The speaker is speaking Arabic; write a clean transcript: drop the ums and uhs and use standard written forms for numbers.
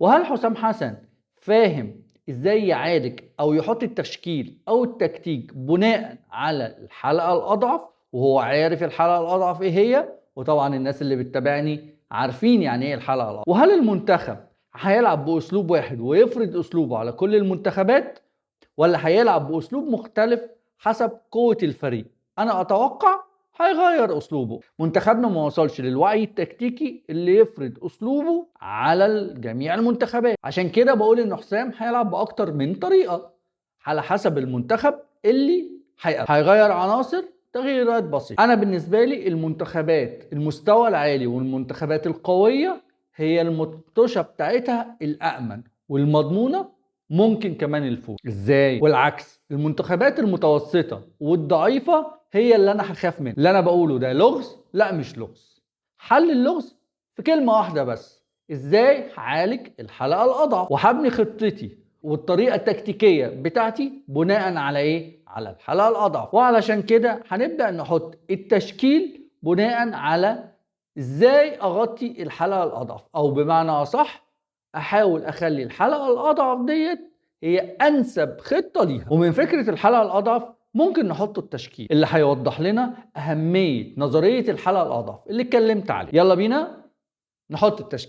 وهل حسام حسن فاهم ازاي يعالج او يحط التشكيل او التكتيك بناء على الحلقة الاضعف، وهو عارف الحلقة الاضعف ايه هي؟ وطبعا الناس اللي بتتابعني عارفين يعني ايه الحلقة الاضعف. وهل المنتخب هيلعب باسلوب واحد ويفرض اسلوبه على كل المنتخبات، ولا هيلعب باسلوب مختلف حسب قوة الفريق؟ انا اتوقع هيغير اسلوبه. منتخبنا ما وصلش للوعي التكتيكي اللي يفرض اسلوبه على جميع المنتخبات، عشان كده بقول ان حسام هيلعب باكتر من طريقة على حسب المنتخب اللي هيغير عناصر تغييرات بسيطة. انا بالنسبة لي المنتخبات المستوى العالي والمنتخبات القوية هي المطوشة بتاعتها الأأمن والمضمونة، ممكن كمان الفوز. ازاي؟ والعكس، المنتخبات المتوسطة والضعيفة هي اللي انا هخاف منها. اللي انا بقوله ده لغز؟ لا مش لغز. حل اللغز في كلمة واحدة بس: ازاي هعالج الحلقة الاضعف، وهبني خطتي والطريقة التكتيكية بتاعتي بناء على ايه؟ على الحلقة الاضعف. وعلشان كده هنبدأ نحط التشكيل بناء على ازاي اغطي الحلقة الاضعف، او بمعنى اصح احاول اخلي الحلقة الاضعف ديت هي انسب خطة ليها. ومن فكرة الحلقة الاضعف ممكن نحط التشكيل اللي هيوضح لنا اهمية نظرية الحلقة الاضعف اللي اتكلمت عليه. يلا بينا نحط التشكيل.